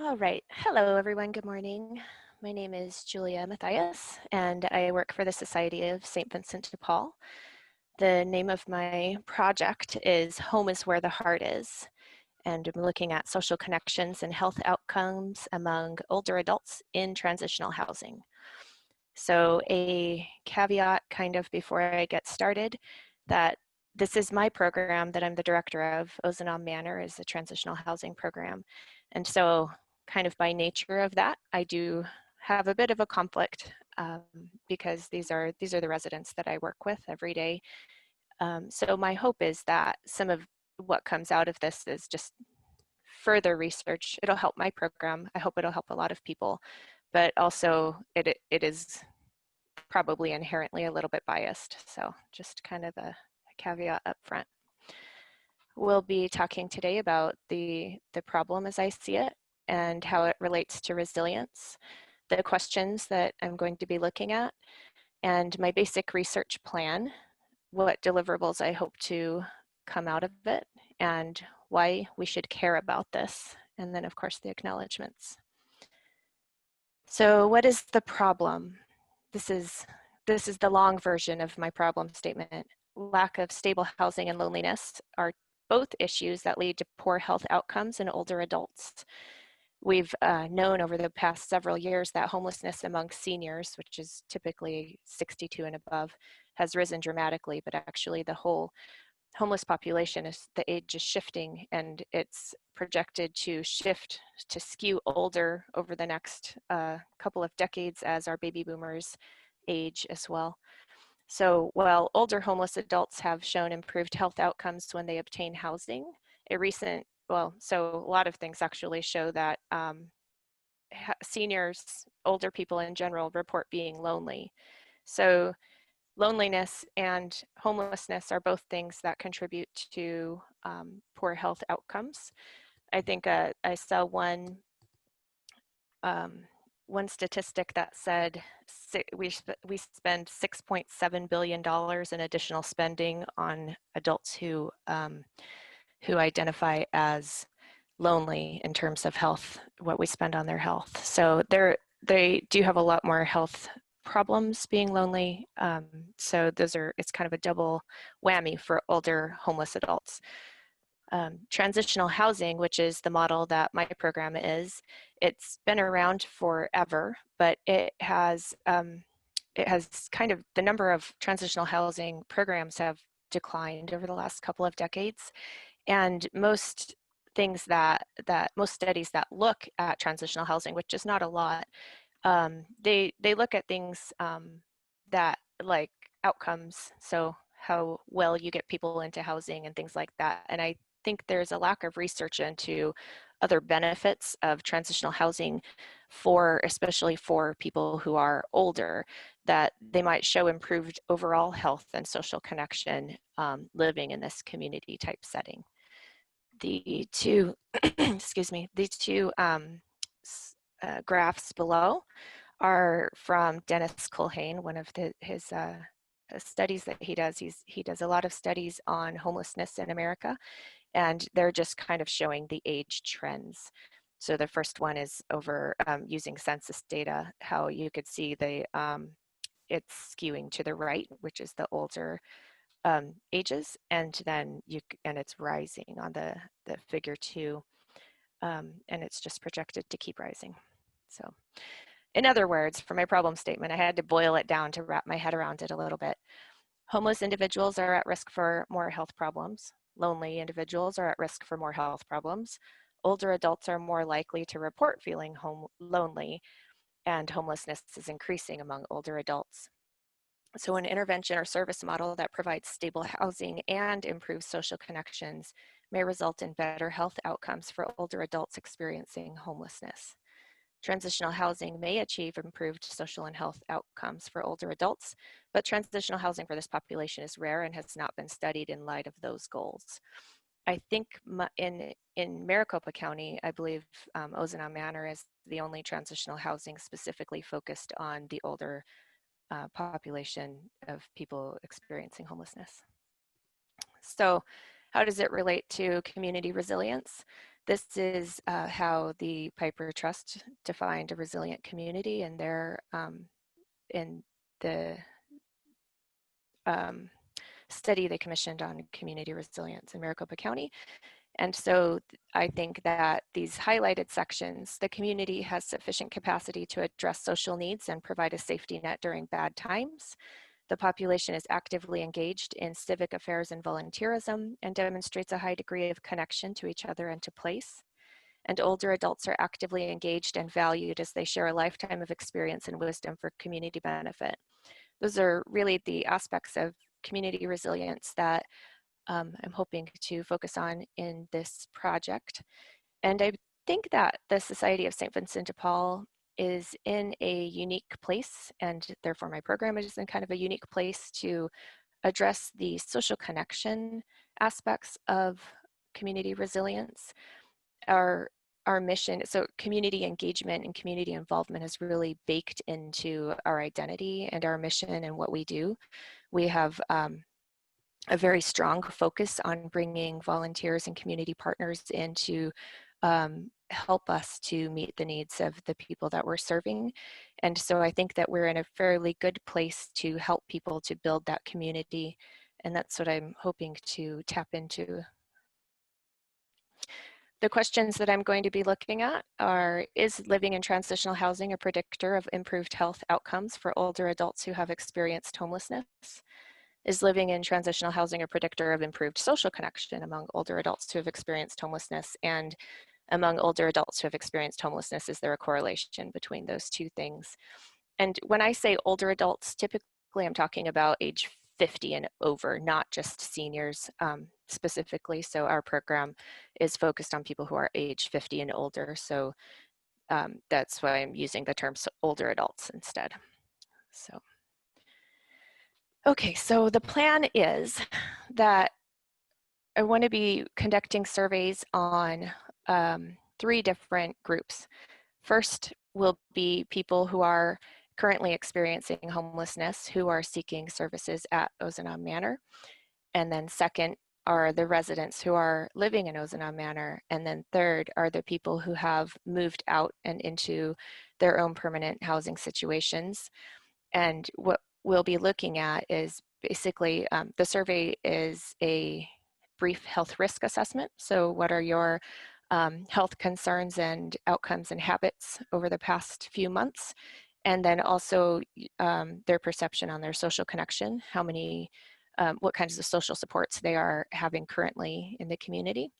All right. Hello, everyone. Good morning. My name is Julia Matthies, and I work for the Society of St. Vincent de Paul. The name of my project is Home is Where the Heart Is, and I'm looking at social connections and health outcomes among older adults in transitional housing. So a caveat kind of before I get started that this is my program that I'm the director of. Ozanam Manor is a transitional housing program. And so kind of by nature of that, I do have a bit of a conflict because these are the residents that I work with every day. So my hope is that some of what comes out of this is just further research. It'll help my program. I hope it'll help a lot of people, but also it is probably inherently a little bit biased. So just kind of a caveat up front. We'll be talking today about the problem as I see it and how it relates to resilience, the questions that I'm going to be looking at, and my basic research plan, what deliverables I hope to come out of it, and why we should care about this, and then of course the acknowledgements. So what is the problem? This is the long version of my problem statement. Lack of stable housing and loneliness are both issues that lead to poor health outcomes in older adults. We've known over the past several years that homelessness among seniors, which is typically 62 and above, has risen dramatically, but actually the whole homeless population, the age is shifting, and it's projected to shift to skew older over the next couple of decades as our baby boomers age as well. So while older homeless adults have shown improved health outcomes when they obtain housing, so a lot of things actually show that seniors, older people in general, report being lonely. So loneliness and homelessness are both things that contribute to poor health outcomes. I think I saw one statistic that said we spend $6.7 billion in additional spending on adults who identify as lonely in terms of health, what we spend on their health. So they do have a lot more health problems being lonely. So it's kind of a double whammy for older homeless adults. Transitional housing, which is the model that my program is, it's been around forever, but it has kind of, the number of transitional housing programs have declined over the last couple of decades. And most things most studies that look at transitional housing, which is not a lot, they look at things that like outcomes, so how well you get people into housing and things like that. And I think there's a lack of research into other benefits of transitional housing especially for people who are older, that they might show improved overall health and social connection living in this community type setting. The two, excuse me, the two graphs below are from Dennis Culhane, one of his studies that he does. He does a lot of studies on homelessness in America, and they're just kind of showing the age trends. So the first one is over using census data, how you could see it's skewing to the right, which is the older ages, and then it's rising on the figure 2, and it's just projected to keep rising. So in other words, for my problem statement, I had to boil it down to wrap my head around it a little bit. Homeless individuals are at risk for more health problems. Lonely individuals are at risk for more health problems. Older adults are more likely to report feeling lonely, and homelessness is increasing among older adults. So an intervention or service model that provides stable housing and improves social connections may result in better health outcomes for older adults experiencing homelessness. Transitional housing may achieve improved social and health outcomes for older adults, but transitional housing for this population is rare and has not been studied in light of those goals. I think in Maricopa County, I believe Ozanam Manor is the only transitional housing specifically focused on the older population of people experiencing homelessness. So how does it relate to community resilience? this is how the Piper Trust defined a resilient community in their in the study they commissioned on community resilience in Maricopa County. And so I think that these highlighted sections, the community has sufficient capacity to address social needs and provide a safety net during bad times. The population is actively engaged in civic affairs and volunteerism and demonstrates a high degree of connection to each other and to place. And older adults are actively engaged and valued as they share a lifetime of experience and wisdom for community benefit. Those are really the aspects of community resilience that I'm hoping to focus on in this project. And I think that the Society of St. Vincent de Paul is in a unique place, and therefore my program is in kind of a unique place to address the social connection aspects of community resilience. Our mission, so community engagement and community involvement is really baked into our identity and our mission and what we do. We have a very strong focus on bringing volunteers and community partners in to help us to meet the needs of the people that we're serving. And so I think that we're in a fairly good place to help people to build that community. And that's what I'm hoping to tap into. The questions that I'm going to be looking at are, is living in transitional housing a predictor of improved health outcomes for older adults who have experienced homelessness? Is living in transitional housing a predictor of improved social connection among older adults who have experienced homelessness? And among older adults who have experienced homelessness, is there a correlation between those two things? And when I say older adults, typically I'm talking about age 50 and over, not just seniors specifically. So our program is focused on people who are age 50 and older. So that's why I'm using the term older adults instead. So. Okay, so the plan is that I want to be conducting surveys on 3 different groups. First will be people who are currently experiencing homelessness who are seeking services at Ozanam Manor. And then second are the residents who are living in Ozanam Manor. And then third are the people who have moved out and into their own permanent housing situations. And what we'll be looking at is basically, the survey is a brief health risk assessment. So what are your health concerns and outcomes and habits over the past few months? And then also their perception on their social connection, how many, what kinds of social supports they are having currently in the community.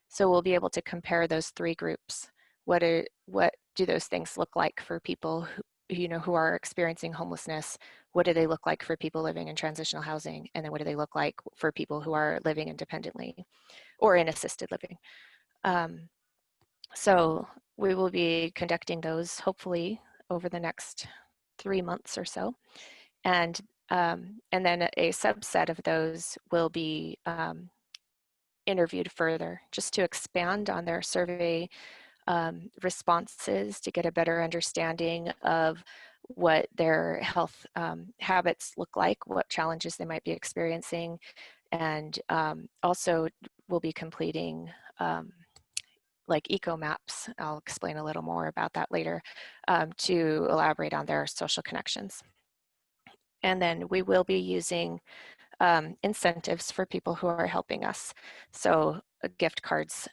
So we'll be able to compare those 3 groups. What do those things look like for people who are experiencing homelessness? What do they look like for people living in transitional housing? And then what do they look like for people who are living independently or in assisted living? So we will be conducting those hopefully over the next 3 months or so. And then a subset of those will be interviewed further just to expand on their survey responses, to get a better understanding of what their health habits look like, what challenges they might be experiencing. And also we'll be completing like Ecomaps. I'll explain a little more about that later, to elaborate on their social connections. And then we will be using incentives for people who are helping us. So gift cards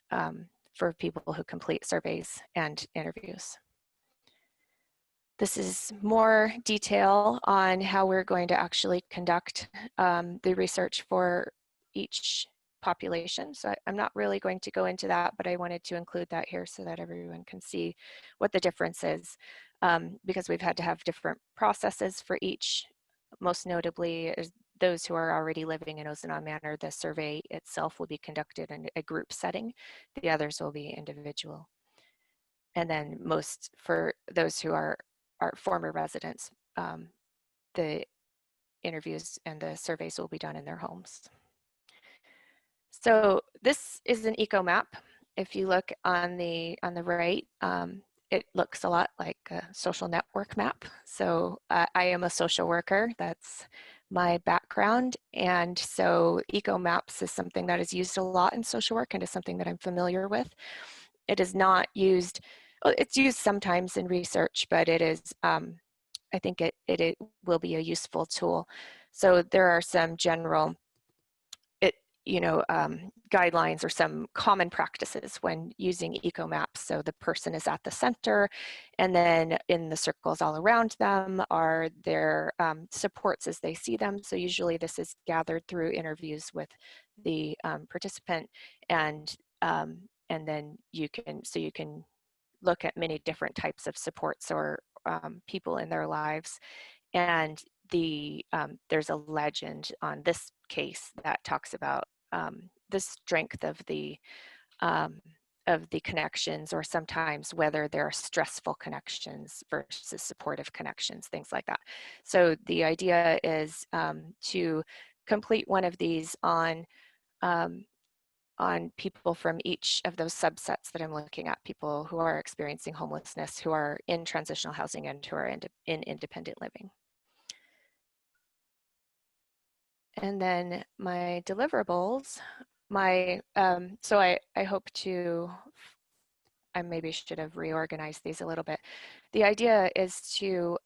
for people who complete surveys and interviews. This is more detail on how we're going to actually conduct the research for each population. So I'm not really going to go into that, but I wanted to include that here so that everyone can see what the difference is, because we've had to have different processes for each. Most notably is those who are already living in Ozanam Manor. The survey itself will be conducted in a group setting. The others will be individual. And then most for those who are former residents, the interviews and the surveys will be done in their homes. So this is an Ecomap. If you look on the right, it looks a lot like a social network map. So I am a social worker. That's my background. And so Ecomaps is something that is used a lot in social work and is something that I'm familiar with. It is not used, well, it's used sometimes in research, but it is, I think it will be a useful tool. So there are some general guidelines or some common practices when using Ecomaps. So the person is at the center, and then in the circles all around them are their supports as they see them. So usually this is gathered through interviews with the participant, and then you can look at many different types of supports or people in their lives. And there's a legend on this case that talks about the strength um, of the connections, or sometimes whether there are stressful connections versus supportive connections, things like that. So the idea is to complete one of these um, on people from each of those subsets that I'm looking at, people who are experiencing homelessness, who are in transitional housing, and who are in independent living. And then my deliverables, so I hope to, I maybe should have reorganized these a little bit. The idea is to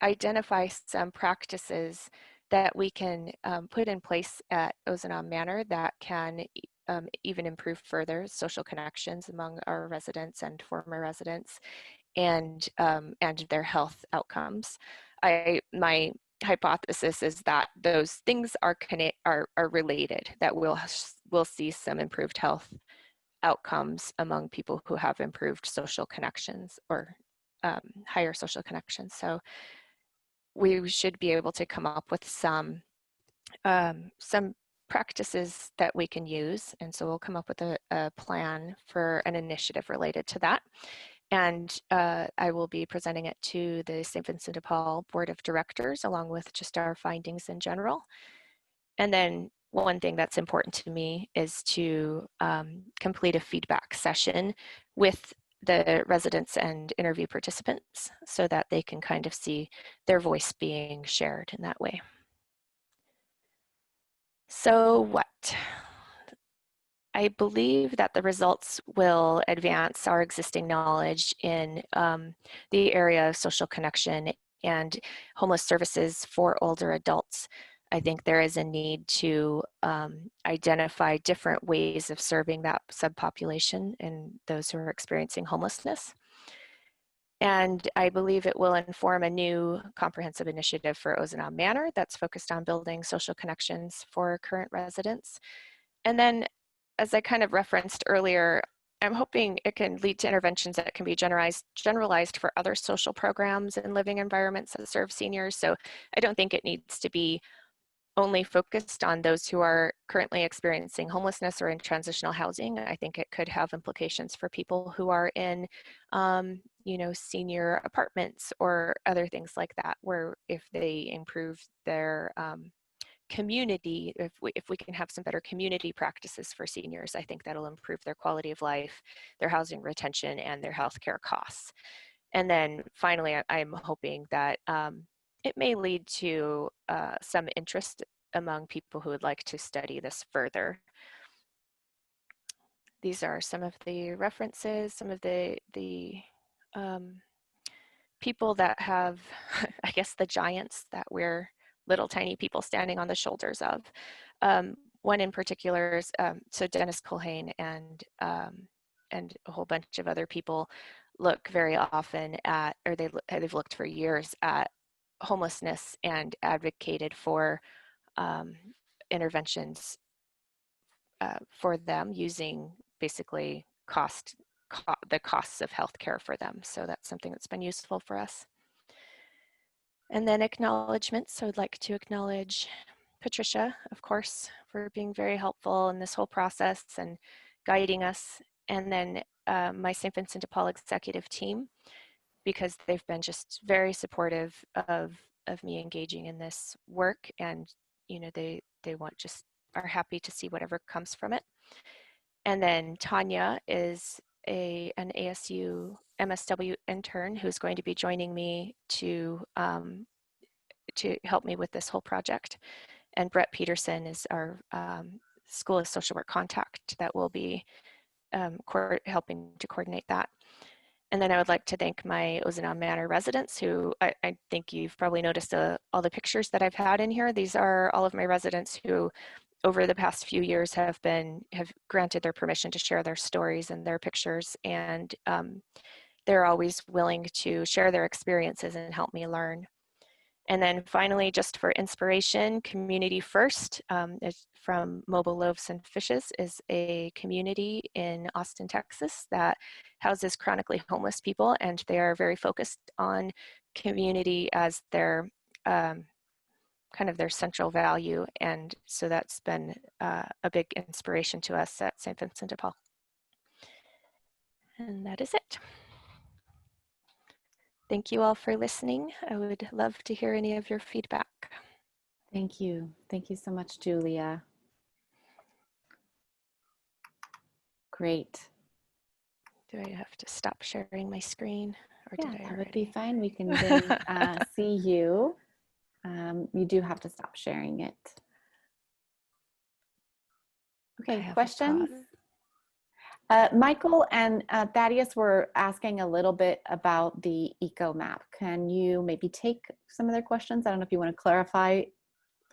identify some practices that we can put in place at Ozanam Manor that can even improve further social connections among our residents and former residents, and their health outcomes. My hypothesis is that those things are related, that we'll see some improved health outcomes among people who have improved social connections or higher social connections. So we should be able to come up with some practices that we can use. And so we'll come up with a plan for an initiative related to that. And I will be presenting it to the St. Vincent de Paul Board of Directors, along with just our findings in general. And then one thing that's important to me is to complete a feedback session with the residents and interview participants so that they can kind of see their voice being shared in that way. So what? I believe that the results will advance our existing knowledge in the area of social connection and homeless services for older adults. I think there is a need to identify different ways of serving that subpopulation and those who are experiencing homelessness. And I believe it will inform a new comprehensive initiative for Ozanam Manor that's focused on building social connections for current residents. And then, as I kind of referenced earlier, I'm hoping it can lead to interventions that can be generalized for other social programs and living environments that serve seniors. So I don't think it needs to be only focused on those who are currently experiencing homelessness or in transitional housing. I think it could have implications for people who are in, senior apartments or other things like that, where if they improve their community, if we can have some better community practices for seniors, I think that'll improve their quality of life, their housing retention, and their healthcare costs. And then finally, I'm hoping that it may lead to some interest among people who would like to study this further. These are some of the references, some of the people that have, I guess, the giants that we're little tiny people standing on the shoulders of. One in particular is, so Dennis Culhane and a whole bunch of other people look very often at, or they've looked for years at homelessness and advocated for interventions for them using basically the costs of healthcare for them. So that's something that's been useful for us. And then acknowledgements. So I'd like to acknowledge Patricia, of course, for being very helpful in this whole process and guiding us. And then my St. Vincent de Paul executive team, because they've been just very supportive of me engaging in this work, and they are happy to see whatever comes from it. And then Tanya is an ASU MSW intern who's going to be joining me to to help me with this whole project. And Brett Peterson is our School of Social Work contact that will be helping to coordinate that. And then I would like to thank my Ozanam Manor residents who I think you've probably noticed all the pictures that I've had in here. These are all of my residents who over the past few years have granted their permission to share their stories and their pictures, and they're always willing to share their experiences and help me learn. And then finally, just for inspiration, Community First is from Mobile Loaves and Fishes, is a community in Austin, Texas that houses chronically homeless people, and they are very focused on community as their kind of their central value. And so that's been a big inspiration to us at St. Vincent de Paul. And that is it. Thank you all for listening. I would love to hear any of your feedback. Thank you. Thank you so much, Julia. Great. Do I have to stop sharing my screen? Or Yeah, did I that already? would be fine. We can then see you. You do have to stop sharing it. Okay, questions? Michael and Thaddeus were asking a little bit about the Ecomap. Can you maybe take some of their questions? I don't know if you want to clarify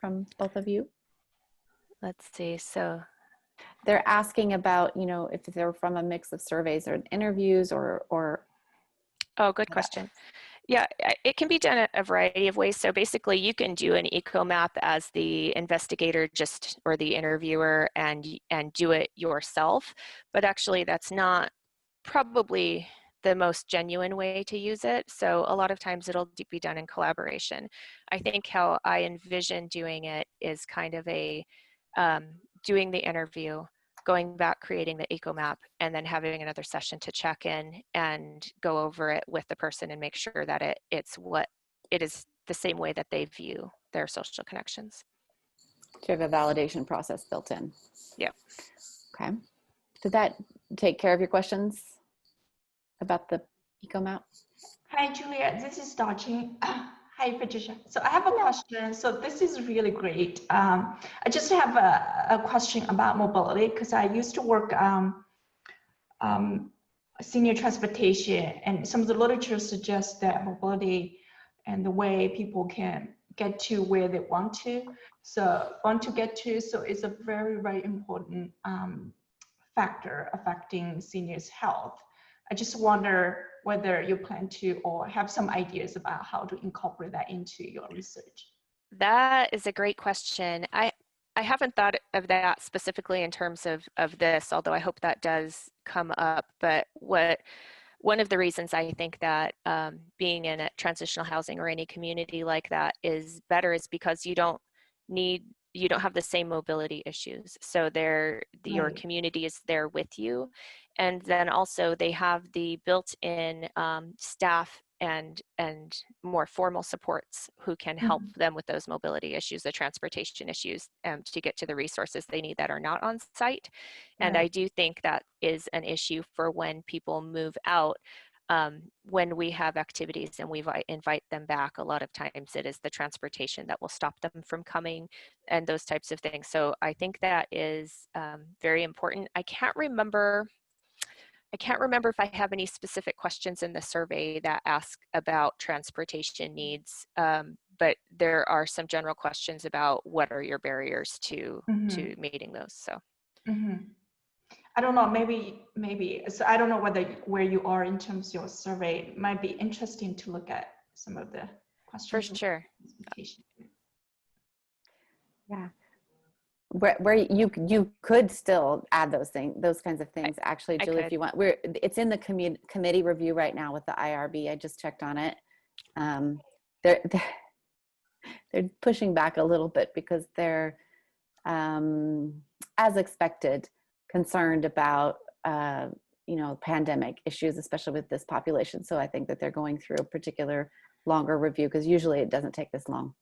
from both of you. Let's see. So they're asking about, you know, if they're from a mix of surveys or interviews or oh, good question. Yeah, it can be done a variety of ways. So basically you can do an Ecomap as the investigator or the interviewer and do it yourself, but actually that's not probably the most genuine way to use it. So a lot of times it'll be done in collaboration. I think how I envision doing it is kind of doing the interview, going back, creating the Ecomap, and then having another session to check in and go over it with the person and make sure that it is the same way that they view their social connections. To have a validation process built in. Yeah. Okay. Did that take care of your questions about the Ecomap? Hi, Julia. This is Dodging. Hi, Patricia. So I have a question. So this is really great. I just have a question about mobility because I used to work senior transportation, and some of the literature suggests that mobility and the way people can get to where they want to. So it's a very, very important factor affecting seniors' health. I just wonder whether you plan to or have some ideas about how to incorporate that into your research. That is a great question. I haven't thought of that specifically in terms of this, although I hope that does come up. But one of the reasons I think that being in a transitional housing or any community like that is better is because you don't have the same mobility issues. So your community is there with you. And then also they have the built-in staff and more formal supports who can help them with those mobility issues, the transportation issues, to get to the resources they need that are not on site. And I do think that is an issue for when people move out. When we have activities and we invite them back, a lot of times it is the transportation that will stop them from coming and those types of things. So I think that is very important. I can't remember if I have any specific questions in the survey that ask about transportation needs, but there are some general questions about what are your barriers to meeting those. So. I don't know, maybe, so I don't know where you are in terms of your survey. It might be interesting to look at some of the questions. For sure. Yeah. Where you could still add those kinds of things, actually, Julie, if you want. It's in the committee review right now with the IRB. I just checked on it. They're pushing back a little bit because they're, as expected, concerned about pandemic issues, especially with this population. So I think that they're going through a particular longer review because usually it doesn't take this long.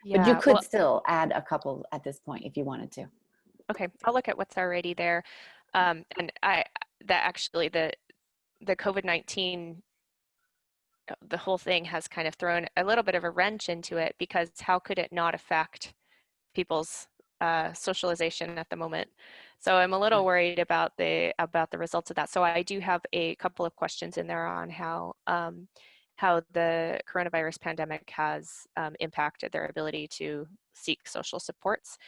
Yeah, but you could still add a couple at this point if you wanted to. Okay, I'll look at what's already there. And the COVID-19 the whole thing has kind of thrown a little bit of a wrench into it, because how could it not affect people's socialization at the moment? So I'm a little worried about the results of that. So I do have a couple of questions in there on how the coronavirus pandemic has impacted their ability to seek social supports.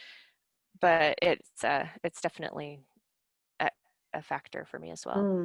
But it's definitely a factor for me as well.